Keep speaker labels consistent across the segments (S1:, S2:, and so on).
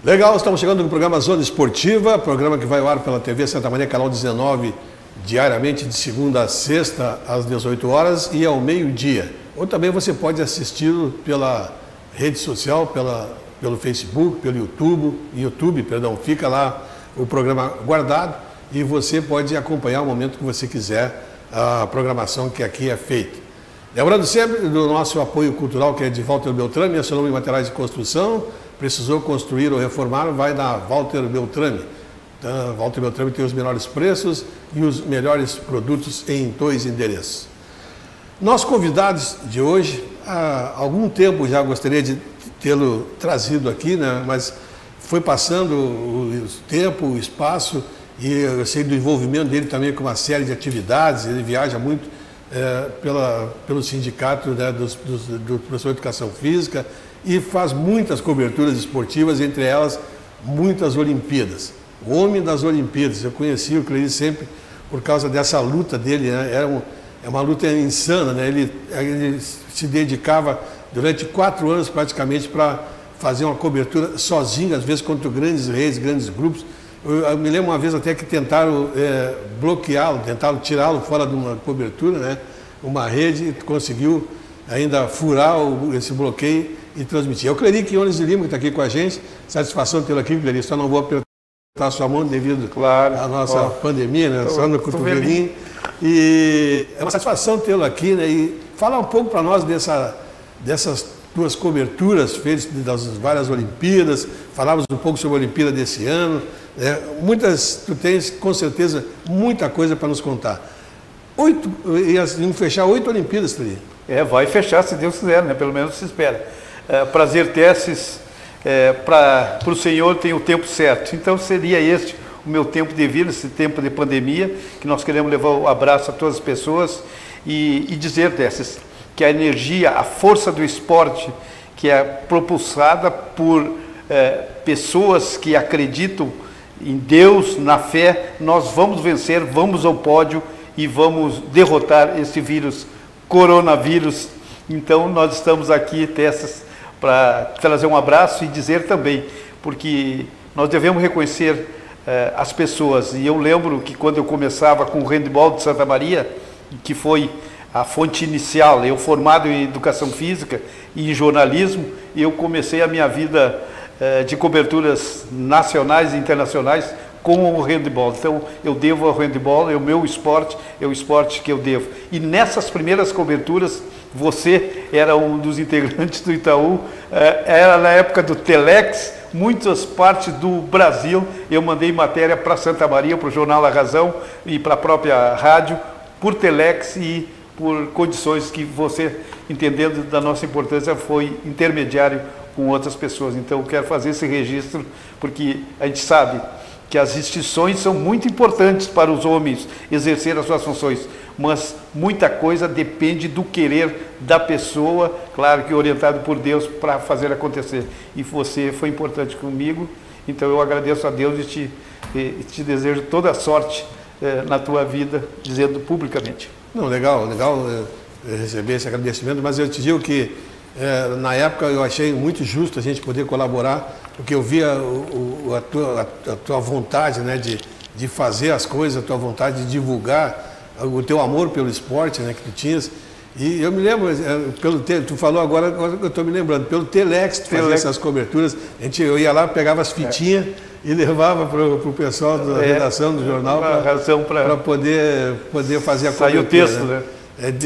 S1: Legal, estamos chegando no programa Zona Esportiva, programa que vai ao ar pela TV Santa Maria, canal 19, diariamente de segunda a sexta, às 18 horas e ao meio-dia. Ou também você pode assisti-lo pela rede social, pelo Facebook, pelo YouTube, fica lá o programa guardado e você pode acompanhar o momento que você quiser a programação que aqui é feita. Lembrando sempre do nosso apoio cultural, que é de Walter Beltrame, Astronomia e Materiais de Construção. Precisou construir ou reformar, vai na Walter Beltrame. Então, Walter Beltrame tem os melhores preços e os melhores produtos em 2 endereços. Nossos convidados de hoje, há algum tempo já gostaria de tê-lo trazido aqui, né? Mas foi passando o tempo, o espaço, e eu sei do envolvimento dele também com uma série de atividades. Ele viaja muito pelo sindicato, né, do professor de educação física, e faz muitas coberturas esportivas, entre elas muitas Olimpíadas. O homem das Olimpíadas, eu conheci o Clery sempre por causa dessa luta dele, né? É uma luta insana, né? Ele se dedicava durante 4 anos praticamente para fazer uma cobertura sozinho, às vezes contra grandes reis, grandes grupos. Eu me lembro uma vez até que tentaram bloqueá-lo, tentaram tirá-lo fora de uma cobertura, né? Uma rede, conseguiu ainda furar esse bloqueio e transmitir. É o Clery Quiones de Lima que está aqui com a gente. Satisfação tê-lo aqui, Clery. Só não vou apertar a sua mão devido à nossa pandemia, né? Só no cotovelinho. E é uma satisfação tê-lo aqui, né? E fala um pouco para nós dessas tuas coberturas feitas das várias Olimpíadas. Falávamos um pouco sobre a Olimpíada desse ano. Né? Tu tens com certeza muita coisa para nos contar. Iam fechar 8 Olimpíadas, Clery.
S2: Vai fechar, se Deus quiser, né? Pelo menos se espera. Prazer Tesses, para o Senhor tem o tempo certo. Então seria este o meu tempo de vida, esse tempo de pandemia, que nós queremos levar o abraço a todas as pessoas e dizer, Tesses, que a energia, a força do esporte, que é propulsada por pessoas que acreditam em Deus, na fé, nós vamos vencer, vamos ao pódio e vamos derrotar esse vírus, coronavírus. Então nós estamos aqui, Tesses, para trazer um abraço e dizer também, porque nós devemos reconhecer as pessoas. E eu lembro que quando eu começava com o handebol de Santa Maria, que foi a fonte inicial, eu formado em educação física e em jornalismo, eu comecei a minha vida de coberturas nacionais e internacionais com o handebol. Então eu devo ao handebol, é o meu esporte, é o esporte que eu devo. E nessas primeiras coberturas, você era um dos integrantes do Itaú, era na época do Telex, muitas partes do Brasil, eu mandei matéria para Santa Maria, para o Jornal A Razão e para a própria rádio, por Telex e por condições que você, entendendo da nossa importância, foi intermediário com outras pessoas. Então eu quero fazer esse registro, porque a gente sabe que as instituições são muito importantes para os homens exercer as suas funções, mas muita coisa depende do querer da pessoa, claro que orientado por Deus para fazer acontecer. E você foi importante comigo, então eu agradeço a Deus e te desejo toda a sorte na tua vida, dizendo publicamente.
S1: Não, legal receber esse agradecimento, mas eu te digo que na época eu achei muito justo a gente poder colaborar, porque eu via a tua vontade, né, de fazer as coisas, a tua vontade de divulgar o teu amor pelo esporte, né, que tu tinhas. E eu me lembro, tu falou agora eu estou me lembrando, pelo Telex tu fazia essas coberturas, eu ia lá, pegava as fitinhas e levava para o pessoal da redação do jornal para poder fazer a cobertura.
S2: Saiu o texto, né?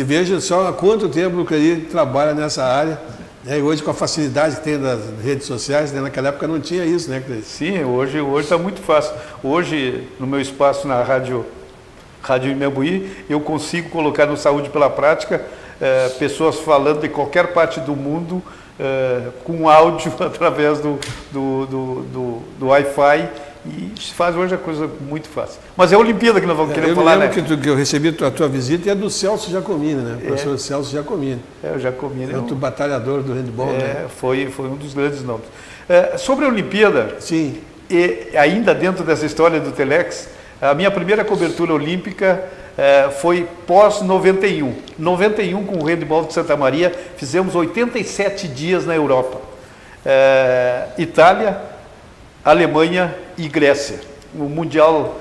S1: Veja só há quanto tempo o Clery trabalha nessa área, né? E hoje com a facilidade que tem das redes sociais, né? Naquela época não tinha isso, né, Clery?
S2: Sim, hoje está muito fácil. Hoje, no meu espaço na Rádio Imembuí, eu consigo colocar no Saúde pela Prática pessoas falando de qualquer parte do mundo com áudio através do Wi-Fi. E se faz hoje a coisa muito fácil. Mas é a Olimpíada que nós vamos querer falar, né?
S1: Eu lembro que eu recebi a tua visita e é do Celso Giacomini, né? O professor Celso Giacomini.
S2: O Giacomini.
S1: É outro batalhador do handebol, né?
S2: Foi um dos grandes nomes. Sobre a Olimpíada,
S1: sim,
S2: e ainda dentro dessa história do Telex, a minha primeira cobertura olímpica foi pós-91. 91, com o handebol de Santa Maria, fizemos 87 dias na Europa. Itália, Alemanha e Grécia. O Mundial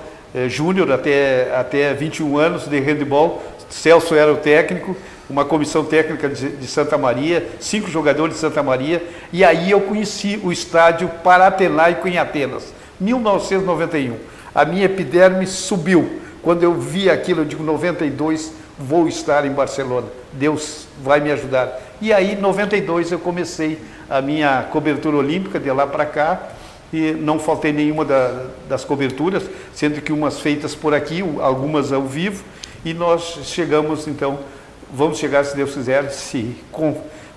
S2: Júnior até 21 anos de handebol, Celso era o técnico, uma comissão técnica de Santa Maria, 5 jogadores de Santa Maria, e aí eu conheci o estádio Panathinaiko em Atenas, 1991. A minha epiderme subiu. Quando eu vi aquilo, eu digo, 92, vou estar em Barcelona. Deus vai me ajudar. E aí, em 92, eu comecei a minha cobertura olímpica, de lá para cá, e não faltei nenhuma das coberturas, sendo que umas feitas por aqui, algumas ao vivo, e nós chegamos, então, vamos chegar, se Deus quiser, se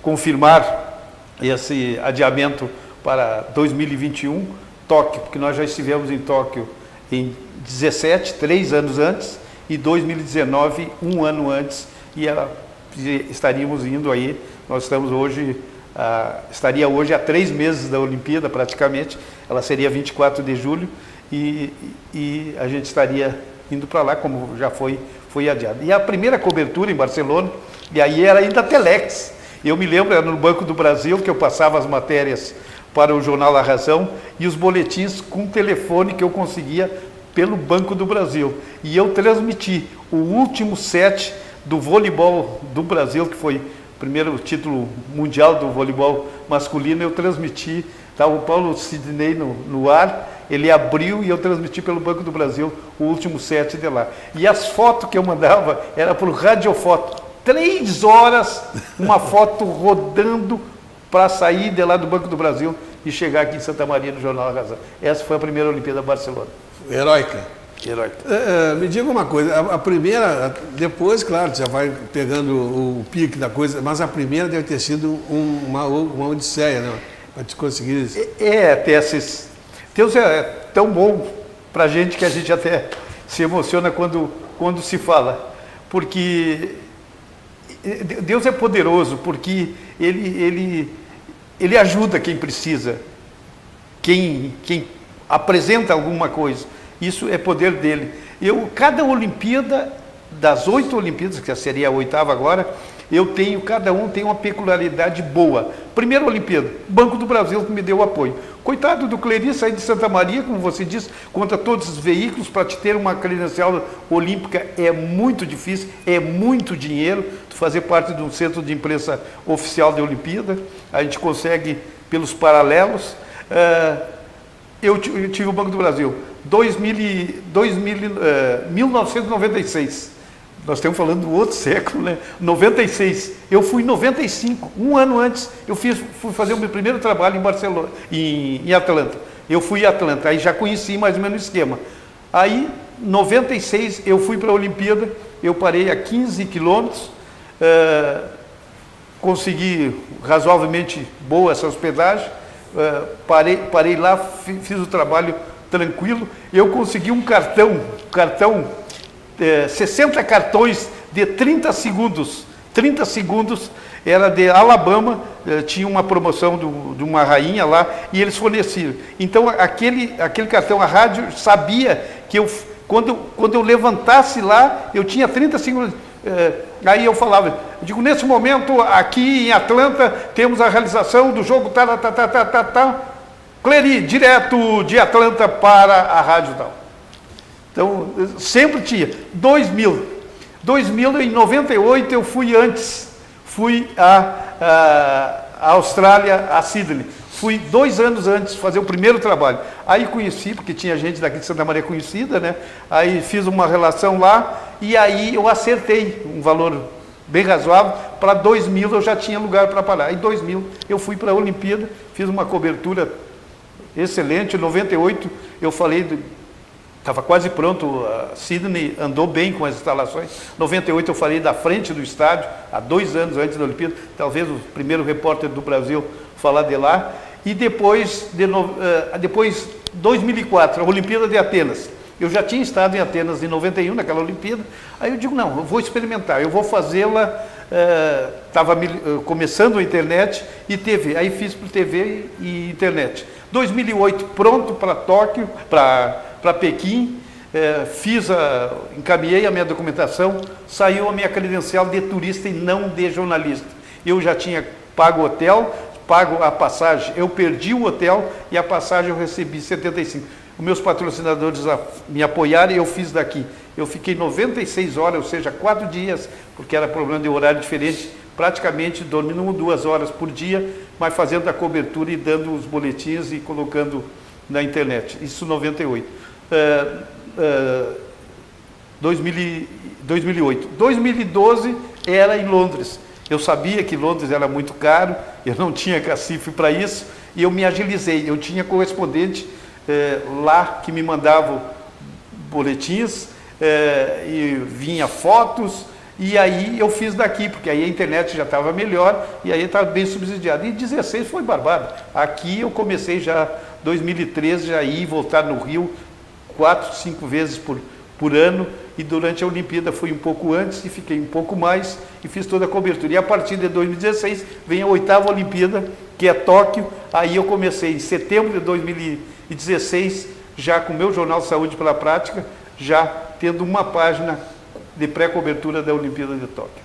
S2: confirmar esse adiamento para 2021, Tóquio, porque nós já estivemos em Tóquio em 17, 3 anos antes, e 2019, 1 ano antes, e estaríamos indo aí, nós estamos hoje, estaria hoje há 3 meses da Olimpíada, praticamente, ela seria 24 de julho, e a gente estaria indo para lá, como já foi adiado. E a primeira cobertura em Barcelona, e aí era ainda Telex. Eu me lembro, era no Banco do Brasil, que eu passava as matérias para o jornal A Razão, e os boletins com telefone que eu conseguia pelo Banco do Brasil. E eu transmiti o último set do voleibol do Brasil, que foi o primeiro título mundial do voleibol masculino, eu transmiti, estava o Paulo Sidney no ar, ele abriu e eu transmiti pelo Banco do Brasil o último set de lá. E as fotos que eu mandava era por radiofoto. 3 horas, uma foto rodando para sair de lá do Banco do Brasil e chegar aqui em Santa Maria, no Jornal A Razão. Essa foi a primeira Olimpíada Barcelona.
S1: Heróica.
S2: Heróica.
S1: Me diga uma coisa, a primeira, depois, claro, já vai pegando o pique da coisa, mas a primeira deve ter sido uma odisseia, né? Para te conseguir isso.
S2: Tesses. Deus é tão bom para a gente que a gente até se emociona quando se fala, porque Deus é poderoso, porque Ele ajuda quem precisa, quem apresenta alguma coisa, isso é poder dele. Cada Olimpíada, das 8 Olimpíadas, que seria a 8ª agora, cada um tem uma peculiaridade boa. Primeira Olimpíada, Banco do Brasil que me deu o apoio. Coitado do Cleri, sair de Santa Maria, como você disse, contra todos os veículos, para te ter uma credencial olímpica é muito difícil, é muito dinheiro. Tu fazer parte de um centro de imprensa oficial de Olimpíada, a gente consegue pelos paralelos. Eu tive o Banco do Brasil, 1996. Nós estamos falando do outro século, né? 96. Eu fui em 95, 1 ano antes. Eu fui fazer o meu primeiro trabalho em Barcelona, em Atlanta. Eu fui em Atlanta, aí já conheci mais ou menos o esquema. Aí, 96, eu fui para a Olimpíada, eu parei a 15 quilômetros, consegui razoavelmente boa essa hospedagem, parei lá, fiz o trabalho tranquilo. Eu consegui um cartão 60 cartões de 30 segundos. 30 segundos era de Alabama, tinha uma promoção de uma rainha lá e eles forneciam. Então aquele cartão, a rádio sabia que quando eu levantasse lá, eu tinha 30 segundos. Aí eu falava, eu digo, nesse momento aqui em Atlanta temos a realização do jogo Cleri, direto de Atlanta para a rádio tal. Então, sempre tinha. 2000, em 98, eu fui antes. Fui à Austrália, a Sydney. Fui 2 anos antes fazer o primeiro trabalho. Aí conheci, porque tinha gente daqui de Santa Maria conhecida, né? Aí fiz uma relação lá e aí eu acertei um valor bem razoável. Para 2000 eu já tinha lugar para parar. Em 2000 eu fui para a Olimpíada, fiz uma cobertura excelente. Em 98 eu falei... Estava quase pronto, a Sydney andou bem com as instalações. Em 98 eu falei da frente do estádio, há 2 anos antes da Olimpíada, talvez o primeiro repórter do Brasil falar de lá. E depois 2004, a Olimpíada de Atenas. Eu já tinha estado em Atenas em 91, naquela Olimpíada. Aí eu digo, não, eu vou experimentar, eu vou fazê-la. Estava começando a internet e TV, aí fiz por TV e internet. 2008, pronto para Tóquio, para Pequim, encaminhei a minha documentação, saiu a minha credencial de turista e não de jornalista. Eu já tinha pago hotel, pago a passagem. Eu perdi o hotel e a passagem eu recebi 75. Os meus patrocinadores me apoiaram e eu fiz daqui. Eu fiquei 96 horas, ou seja, 4 dias, porque era problema de horário diferente, praticamente dormindo 1 ou 2 horas por dia, mas fazendo a cobertura e dando os boletins e colocando na internet. Isso 98. 2008. 2012 era em Londres. Eu sabia que Londres era muito caro, eu não tinha cacife para isso, e eu me agilizei. Eu tinha correspondente lá que me mandava boletins, e vinha fotos, e aí eu fiz daqui, porque aí a internet já estava melhor, e aí estava bem subsidiado. E 16 foi barbado. Aqui eu comecei já, 2013, já ir e voltar no Rio 4, 5 vezes por ano, e durante a Olimpíada fui um pouco antes e fiquei um pouco mais e fiz toda a cobertura. E a partir de 2016 vem a 8ª Olimpíada, que é Tóquio. Aí eu comecei em setembro de 2016, já com o meu jornal Saúde pela Prática, já tendo uma página de pré-cobertura da Olimpíada de Tóquio.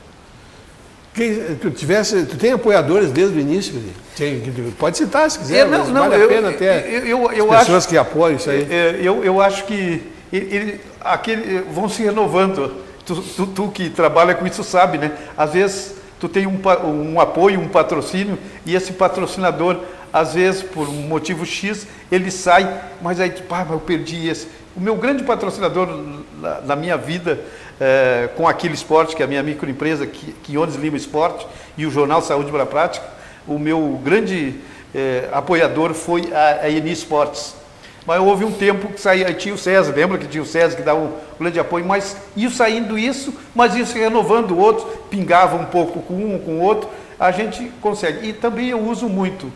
S1: Tu tem apoiadores desde o início? Pode citar se quiser, mas vale a pena ter pessoas que apoiam isso aí.
S2: Eu acho que vão se renovando. Tu que trabalha com isso sabe, né? Às vezes tu tem um apoio, um patrocínio, e esse patrocinador, às vezes, por um motivo X, ele sai, mas aí, mas eu perdi esse. O meu grande patrocinador na minha vida, com Aquilo Esporte, que é a minha microempresa, Quiones Lima Esporte, e o jornal Saúde para a Prática, o meu grande apoiador foi a Eni Esportes. Mas houve um tempo que saía, tinha o César, lembra que tinha o César que dava um grande apoio, mas ia saindo isso, mas ia se renovando outros, pingava um pouco com um, com o outro, a gente consegue. E também eu uso muito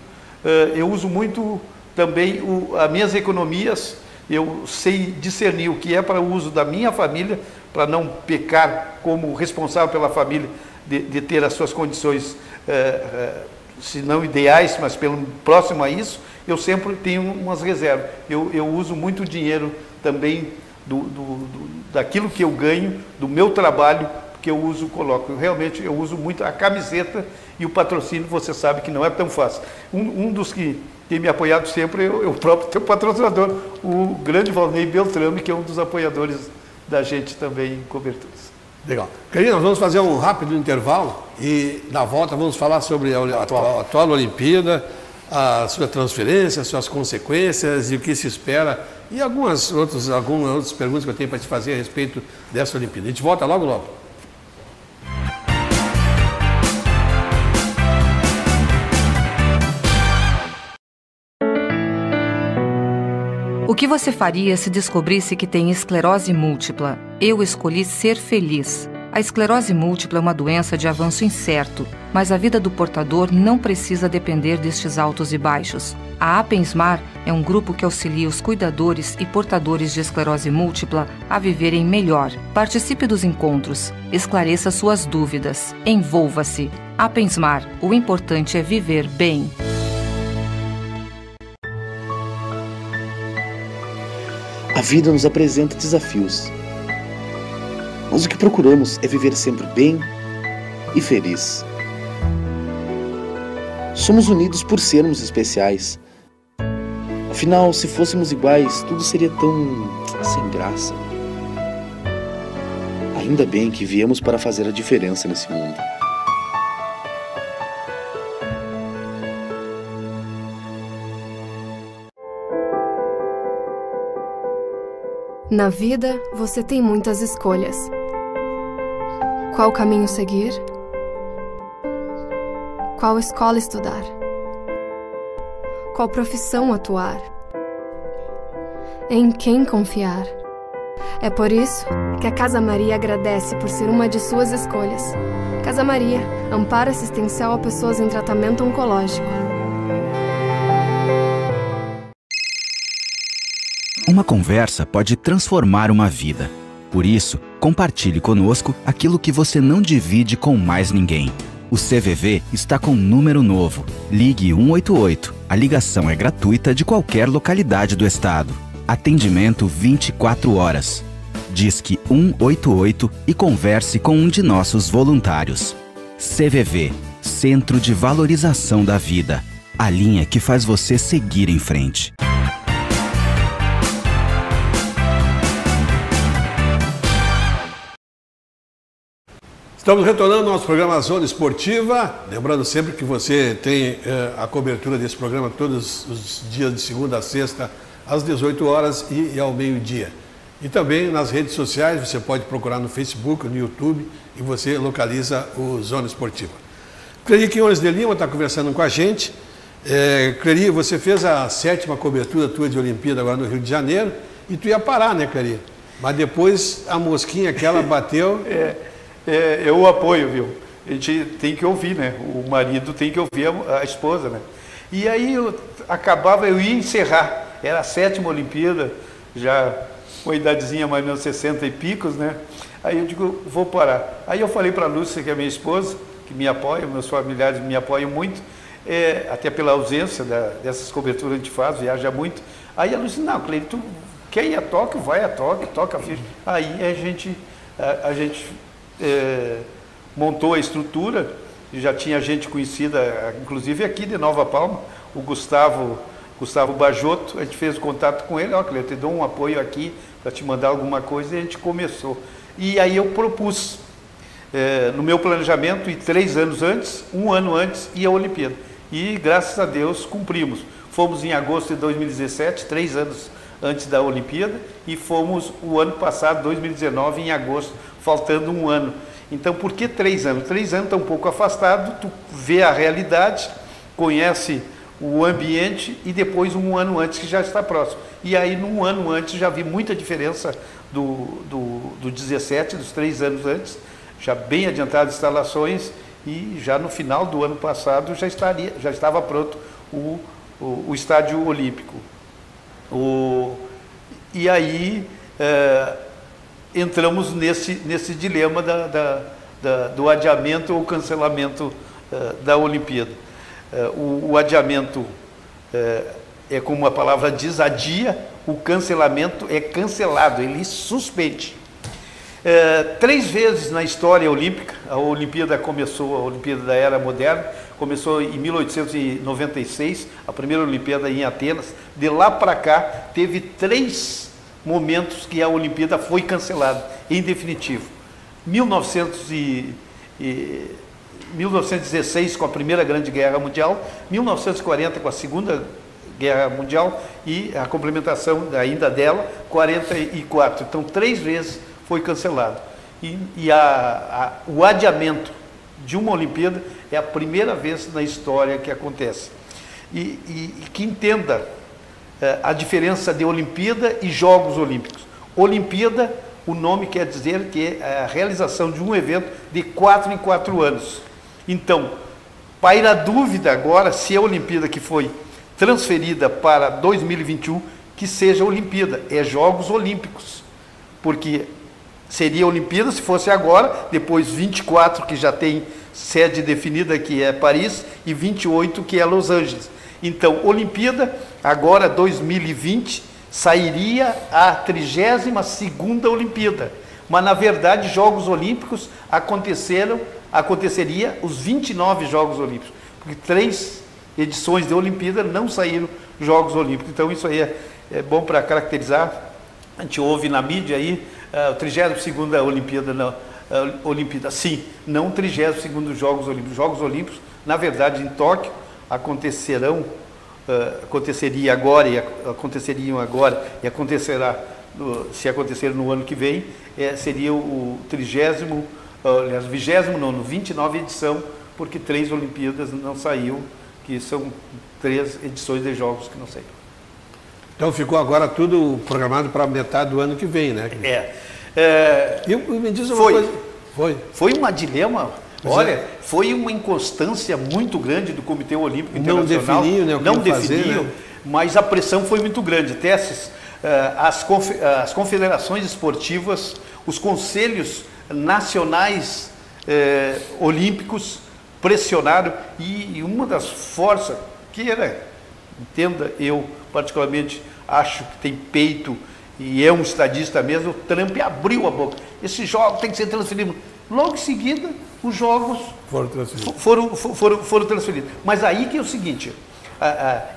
S2: também as minhas economias, eu sei discernir o que é para o uso da minha família, para não pecar como responsável pela família, de ter as suas condições, se não ideais, mas pelo próximo a isso, eu sempre tenho umas reservas. Eu uso muito dinheiro também daquilo que eu ganho, do meu trabalho, que eu coloco. Realmente eu uso muito a camiseta e o patrocínio, você sabe que não é tão fácil. Um dos que tem me apoiado sempre é o próprio teu patrocinador, o grande Valnei Beltrame, que é um dos apoiadores da gente também em coberturas.
S1: Legal. Karina, nós vamos fazer um rápido intervalo e na volta vamos falar sobre a atual Olimpíada, a sua transferência, as suas consequências e o que se espera e algumas outras perguntas que eu tenho para te fazer a respeito dessa Olimpíada. A gente volta logo, logo.
S3: O que você faria se descobrisse que tem esclerose múltipla? Eu escolhi ser feliz. A esclerose múltipla é uma doença de avanço incerto, mas a vida do portador não precisa depender destes altos e baixos. A Apensmar é um grupo que auxilia os cuidadores e portadores de esclerose múltipla a viverem melhor. Participe dos encontros, esclareça suas dúvidas, envolva-se. Apensmar, o importante é viver bem.
S4: A vida nos apresenta desafios, mas o que procuramos é viver sempre bem e feliz. Somos unidos por sermos especiais. Afinal, se fôssemos iguais, tudo seria tão sem graça. Ainda bem que viemos para fazer a diferença nesse mundo.
S5: Na vida, você tem muitas escolhas. Qual caminho seguir? Qual escola estudar? Qual profissão atuar? Em quem confiar? É por isso que a Casa Maria agradece por ser uma de suas escolhas. Casa Maria, amparo assistencial a pessoas em tratamento oncológico.
S6: Uma conversa pode transformar uma vida. Por isso, compartilhe conosco aquilo que você não divide com mais ninguém. O CVV está com um número novo. Ligue 188. A ligação é gratuita de qualquer localidade do estado. Atendimento 24 horas. Disque 188 e converse com um de nossos voluntários. CVV, Centro de Valorização da Vida. a linha que faz você seguir em frente.
S1: Estamos retornando ao nosso programa Zona Esportiva. Lembrando sempre que você tem a cobertura desse programa todos os dias de segunda a sexta, às 18 horas e ao meio-dia. E também nas redes sociais, você pode procurar no Facebook, no YouTube, e você localiza o Zona Esportiva. Cleri Quinones de Lima está conversando com a gente. Cleri, você fez a 7ª cobertura tua de Olimpíada agora no Rio de Janeiro, e tu ia parar, né, Cleri? Mas depois a mosquinha aquela bateu...
S2: Eu apoio, viu? A gente tem que ouvir, né? O marido tem que ouvir a esposa, né? E aí eu ia encerrar. Era a 7ª Olimpíada, já com a idadezinha mais ou menos 60 e picos, né? Aí eu digo, vou parar. Aí eu falei para a Lúcia, que é minha esposa, que me apoia, meus familiares me apoiam muito, até pela ausência dessas coberturas que a gente faz, viaja muito. Aí a Lúcia, não, Cleide, tu quer ir a Tóquio? Vai a Tóquio, toca a ficha. Aí a gente montou a estrutura, já tinha gente conhecida, inclusive aqui de Nova Palma, o Gustavo Bajotto, a gente fez o contato com ele, eu te dou um apoio aqui para te mandar alguma coisa, e a gente começou. E aí eu propus, no meu planejamento, e 3 anos antes, 1 ano antes, ia a Olimpíada. E graças a Deus cumprimos. Fomos em agosto de 2017, 3 anos antes da Olimpíada, e fomos o ano passado, 2019, em agosto, faltando 1 ano. Então, por que 3 anos? 3 anos está um pouco afastado, tu vê a realidade, conhece o ambiente, e depois 1 ano antes que já está próximo. E aí, num ano antes, já vi muita diferença do 17, dos 3 anos antes, já bem adiantado as instalações, e já no final do ano passado já estava pronto o estádio olímpico. E aí entramos nesse dilema do adiamento ou cancelamento da Olimpíada. O adiamento é como a palavra diz, adia, o cancelamento é cancelado, ele suspende. 3 vezes na história olímpica, a Olimpíada da Era Moderna, começou em 1896, a primeira Olimpíada em Atenas. De lá para cá, teve 3 momentos que a Olimpíada foi cancelada, em definitivo. 1916, com a Primeira Grande Guerra Mundial, 1940, com a Segunda Guerra Mundial, e a complementação ainda dela, 44. Então, 3 vezes foi cancelado. O adiamento de uma Olimpíada é a primeira vez na história que acontece. E que entenda a diferença de Olimpíada e Jogos Olímpicos. Olimpíada, o nome quer dizer que é a realização de um evento de 4 em 4 anos. Então, paira a dúvida agora se a Olimpíada que foi transferida para 2021, que seja Olimpíada, é Jogos Olímpicos, porque seria Olimpíada se fosse agora, depois 24 que já tem sede definida, que é Paris, e 28 que é Los Angeles. Então, Olimpíada, agora 2020, sairia a 32ª Olimpíada, mas na verdade Jogos Olímpicos aconteceria os 29 Jogos Olímpicos, porque 3 edições de Olimpíada não saíram Jogos Olímpicos. Então isso aí é bom para caracterizar. A gente ouve na mídia aí a 32ª Olimpíada, sim, não 32º Jogos Olímpicos. Jogos Olímpicos, na verdade, em Tóquio, aconteceriam agora e acontecerá, se acontecer no ano que vem, seria o 29ª edição, porque 3 Olimpíadas não saiu, que são 3 edições de jogos que não saíram.
S1: Então ficou agora tudo programado para metade do ano que vem, né?
S2: E
S1: me diz uma coisa.
S2: Foi um dilema. Olha, foi uma inconstância muito grande do Comitê Olímpico Internacional.
S1: Não definiu,
S2: mas a pressão foi muito grande. Até as confederações esportivas, os conselhos nacionais olímpicos pressionaram, e uma das forças que entenda, eu particularmente acho que tem peito e é um estadista mesmo, o Trump abriu a boca. Esse jogo tem que ser transferido. Logo em seguida, os jogos foram transferidos. Mas aí que é o seguinte,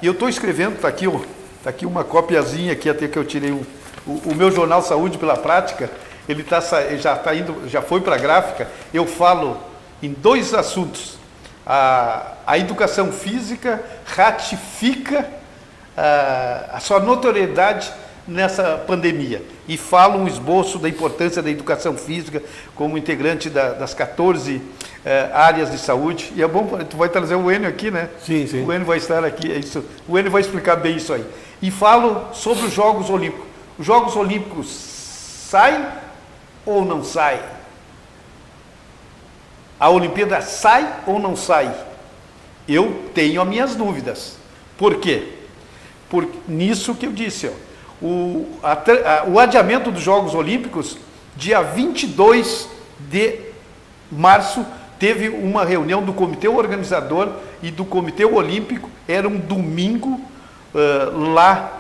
S2: E eu estou escrevendo, está aqui uma copiazinha aqui, até que eu tirei o meu jornal Saúde pela Prática, ele já foi para a gráfica. Eu falo em 2 assuntos. A educação física ratifica a sua notoriedade nessa pandemia. E falo um esboço da importância da educação física como integrante das 14 áreas de saúde. E é bom, tu vai trazer o Enio aqui, né?
S1: Sim, sim.
S2: O Enio vai estar aqui, é isso. O Enio vai explicar bem isso aí. E falo sobre os Jogos Olímpicos. Os Jogos Olímpicos saem ou não saem? A Olimpíada sai ou não sai? Eu tenho as minhas dúvidas. Por quê? Nisso que eu disse, ó. O adiamento dos Jogos Olímpicos, dia 22 de março, teve uma reunião do comitê organizador e do comitê olímpico. Era um domingo, lá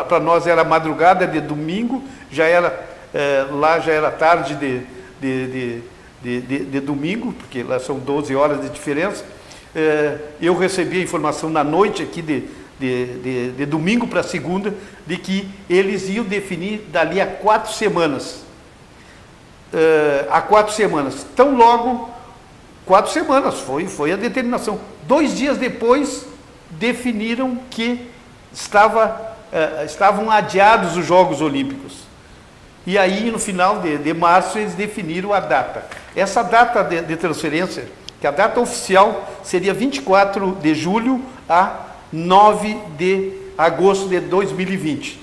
S2: para nós era madrugada de domingo, lá já era tarde de domingo, porque lá são 12 horas de diferença. Eu recebi a informação na noite aqui de domingo para segunda, de que eles iam definir dali a 4 semanas. Há 4 semanas. Tão logo, 4 semanas, foi a determinação. 2 dias depois, definiram que estavam adiados os Jogos Olímpicos. E aí, no final de março, eles definiram a data. Essa data de transferência, que a data oficial seria 24 de julho a 9 de agosto de 2020.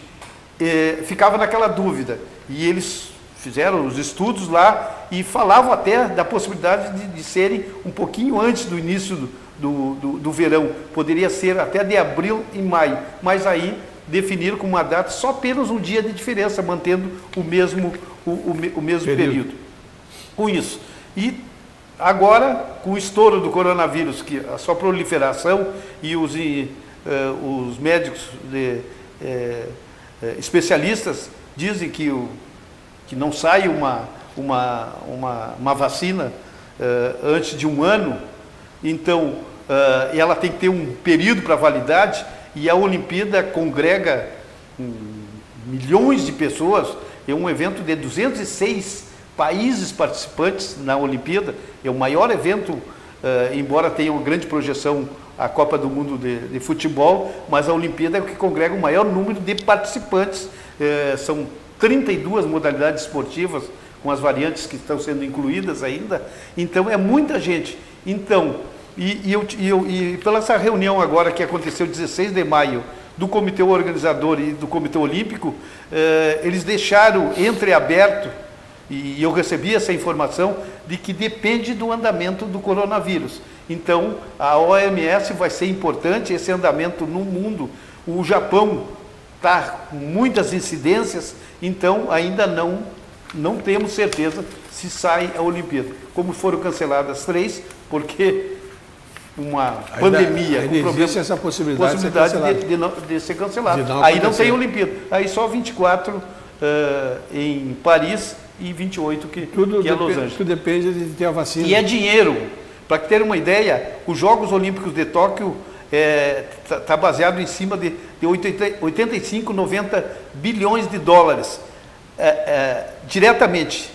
S2: Ficava naquela dúvida. E eles fizeram os estudos lá e falavam até da possibilidade de serem um pouquinho antes do início do verão. Poderia ser até de abril e maio. Mas aí definiram com uma data só apenas um dia de diferença, mantendo o mesmo período. Com isso. E agora, com o estouro do coronavírus, que a sua proliferação e os médicos especialistas dizem que não sai uma vacina antes de 1 ano, então ela tem que ter um período para validade, e a Olimpíada congrega milhões de pessoas. É um evento de 206 países participantes na Olimpíada. É o maior evento, embora tenha uma grande projeção a Copa do Mundo de futebol, mas a Olimpíada é o que congrega o maior número de participantes. São 32 modalidades esportivas, com as variantes que estão sendo incluídas ainda. Então é muita gente. Então, e pela essa reunião agora que aconteceu 16 de maio do comitê organizador e do comitê olímpico, eles deixaram entreaberto, e eu recebi essa informação, de que depende do andamento do coronavírus. Então, a OMS vai ser importante, esse andamento no mundo. O Japão está com muitas incidências, então ainda não temos certeza se sai a Olimpíada. Como foram canceladas 3, porque uma pandemia,
S1: ainda existe essa possibilidade
S2: de ser cancelada. Aí não tem Olimpíada. Aí só 24 em Paris e 28 que é Los Angeles.
S1: Tudo depende de ter a vacina.
S2: E é dinheiro. Para ter uma ideia, os Jogos Olímpicos de Tóquio está baseado em cima de 85, 90 bilhões de dólares. Diretamente.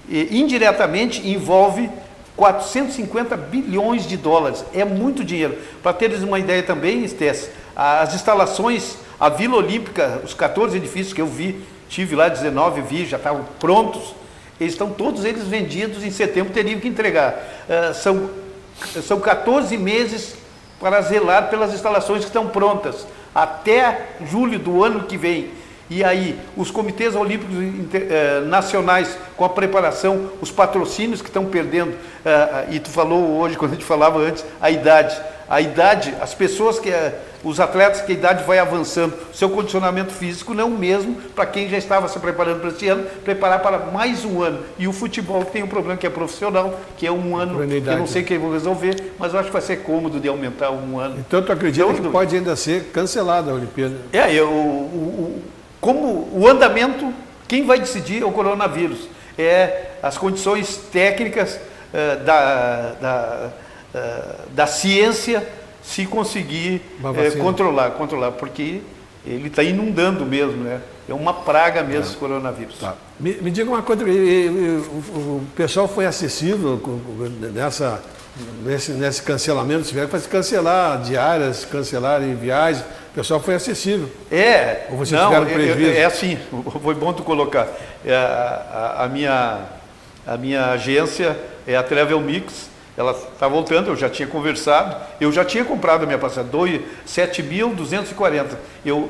S2: E indiretamente envolve 450 bilhões de dólares. É muito dinheiro. Para teres uma ideia também, Estés, as instalações, a Vila Olímpica, os 14 edifícios que eu tive lá, 19, já estavam prontos. Estão todos eles vendidos, em setembro teriam que entregar. São 14 meses para zelar pelas instalações que estão prontas, até julho do ano que vem. E aí, os comitês olímpicos nacionais, com a preparação, os patrocínios que estão perdendo, e tu falou hoje, quando a gente falava antes, a idade, as pessoas os atletas que a idade vai avançando, seu condicionamento físico não é o mesmo para quem já estava se preparando para esse ano, preparar para mais um ano. E o futebol tem um problema que é profissional, que é 1 ano, que eu não sei quem vou resolver, mas eu acho que vai ser cômodo de aumentar 1 ano.
S1: Então tu acredita que pode ainda ser cancelada a Olimpíada?
S2: Como o andamento, quem vai decidir é o coronavírus. As condições técnicas da ciência se conseguir controlar, porque ele está inundando mesmo, né? É uma praga mesmo esse coronavírus.
S1: Tá. Me diga uma coisa, o pessoal foi acessível nesse cancelamento, tiveram que cancelar diárias, cancelar viagens, o pessoal foi acessível. Ou vocês tiveram prejuízo?
S2: É assim, foi bom tu colocar. A minha agência é a Travel Mix, ela está voltando, eu já tinha conversado, eu já tinha comprado a minha passagem, 7.240,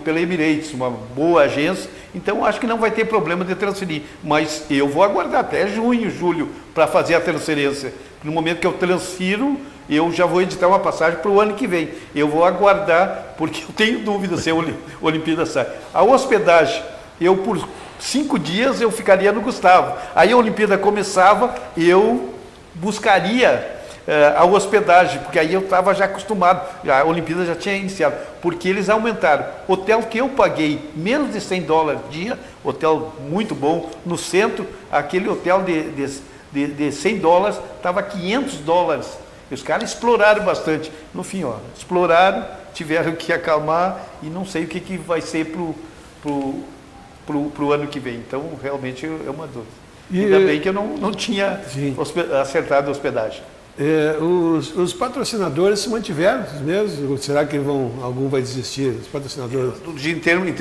S2: pela Emirates, uma boa agência, então acho que não vai ter problema de transferir, mas eu vou aguardar até junho, julho, para fazer a transferência. No momento que eu transfiro, eu já vou editar uma passagem para o ano que vem. Eu vou aguardar, porque eu tenho dúvida se a Olimpíada sai. A hospedagem, eu por 5 dias eu ficaria no Gustavo. Aí a Olimpíada começava, eu buscaria a hospedagem, porque aí eu estava já acostumado, a Olimpíada já tinha iniciado, porque eles aumentaram. Hotel que eu paguei menos de $100 dia, hotel muito bom, no centro, aquele hotel de $100 estava $500. E os caras exploraram bastante. No fim, exploraram, tiveram que acalmar e não sei o que vai ser pro ano que vem. Então, realmente é uma dúvida. Ainda bem que eu não tinha acertado a hospedagem.
S1: Os patrocinadores se mantiveram mesmo? Será que algum vai desistir? Os patrocinadores?
S2: Em termos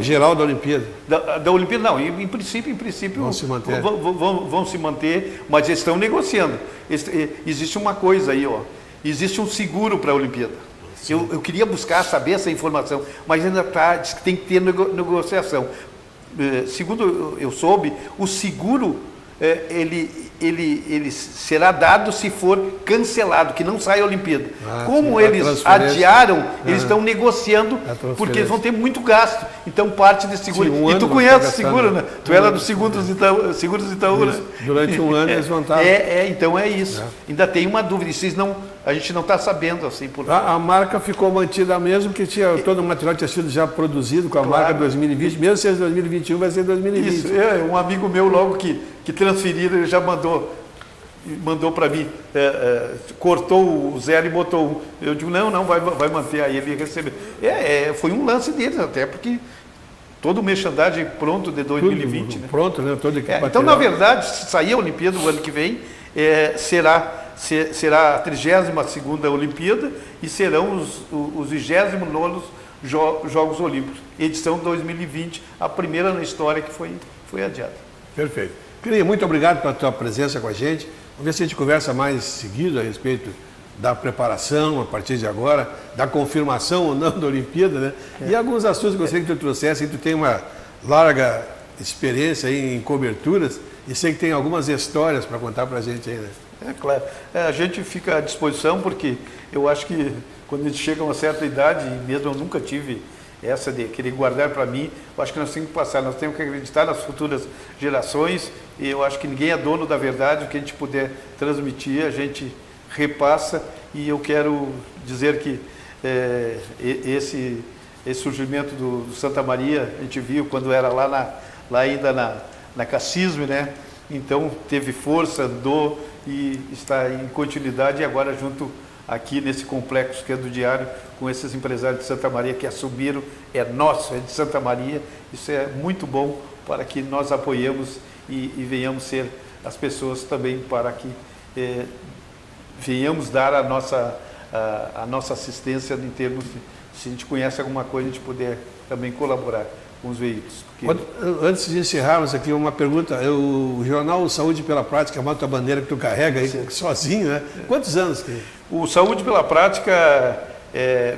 S1: geral da Olimpíada?
S2: Da Olimpíada, não. Em princípio
S1: vão se manter.
S2: Vão se manter, mas eles estão negociando. Existe uma coisa aí, existe um seguro para a Olimpíada. Eu queria saber essa informação, mas ainda diz que tem que ter negociação. Segundo eu soube, o seguro ele será dado se for cancelado, que não sai a Olimpíada. Como eles adiaram, eles estão negociando, porque eles vão ter muito gasto. Então, parte desse seguro.
S1: Sim,
S2: e tu conhece o seguro, né? Tu era dos Seguros Itaú, né?
S1: Durante um ano eles vão estar...
S2: Então é isso. Ainda tem uma dúvida. A gente não está sabendo assim por
S1: a marca ficou mantida mesmo, que todo o material tinha sido já produzido com a marca 2020, mesmo se é 2021, vai ser 2020.
S2: Isso, um amigo meu logo que transferiram, ele já mandou para mim, cortou o 0 e botou 1. Eu digo, não, vai manter, aí ele recebeu. Foi um lance deles, até porque todo o merchandising pronto de 2020.
S1: Tudo,
S2: né?
S1: Pronto, né? Todo
S2: então, na verdade, se sair a Olimpíada o ano que vem, será a 32ª Olimpíada e serão os 29º Jogos Olímpicos. Edição 2020, a primeira na história que foi adiada.
S1: Perfeito. Queria muito obrigado pela tua presença com a gente. Vamos ver se a gente conversa mais seguido a respeito da preparação, a partir de agora, da confirmação ou não da Olimpíada, né? E alguns assuntos que eu gostaria que tu trouxesse. Tu tem uma larga experiência aí em coberturas e sei que tem algumas histórias para contar para a gente aí, né?
S2: Claro. A gente fica à disposição, porque eu acho que quando a gente chega a uma certa idade, e mesmo eu nunca tive essa de querer guardar para mim, eu acho que nós temos que passar, nós temos que acreditar nas futuras gerações, e eu ache que ninguém é dono da verdade. O que a gente puder transmitir, a gente repassa, e eu quero dizer que esse surgimento do Santa Maria, a gente viu quando era lá ainda na Cassisme, né? Então teve força, andou e está em continuidade, e agora junto aqui nesse complexo que é do Diário, com esses empresários de Santa Maria que assumiram, é nosso, é de Santa Maria. Isso é muito bom para que nós apoiemos e venhamos ser as pessoas também para que venhamos dar a nossa assistência em termos de, se a gente conhece alguma coisa, a gente puder também colaborar com os veículos. Porque...
S1: Antes de encerrarmos aqui, uma pergunta. O jornal Saúde pela Prática, a tua bandeira que tu carrega aí sozinho, né? Quantos anos tem?
S2: O Saúde pela Prática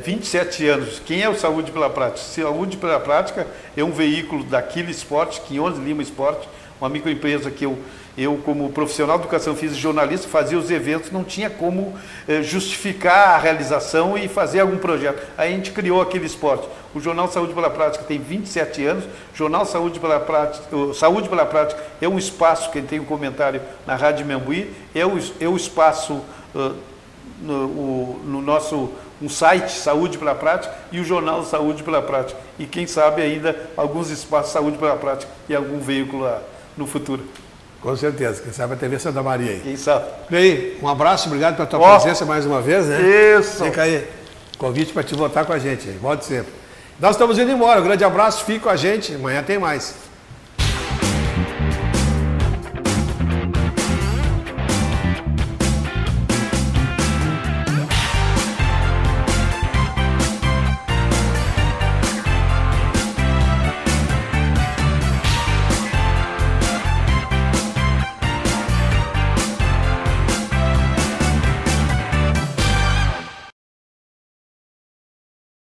S2: 27 anos. Quem é o Saúde pela Prática? Saúde pela Prática é um veículo da Aquila Esporte, 511 Lima Esporte, uma microempresa que eu, como profissional de educação física e jornalista, fazia os eventos, não tinha como justificar a realização e fazer algum projeto. Aí a gente criou Aquila Esporte. O Jornal Saúde pela Prática tem 27 anos. O Jornal Saúde pela Prática é um espaço, quem tem um comentário na Rádio Membuí, é o espaço no nosso um site Saúde pela Prática e o Jornal Saúde pela Prática. E quem sabe ainda alguns espaços Saúde pela Prática e algum veículo lá no futuro.
S1: Com certeza, quem sabe a TV Santa Maria aí.
S2: Quem sabe.
S1: E aí, um abraço, obrigado pela tua presença mais uma vez, né?
S2: Isso.
S1: Fica aí. Convite para te votar com a gente. Volte sempre. Nós estamos indo embora. Um grande abraço, fique com a gente. Amanhã tem mais.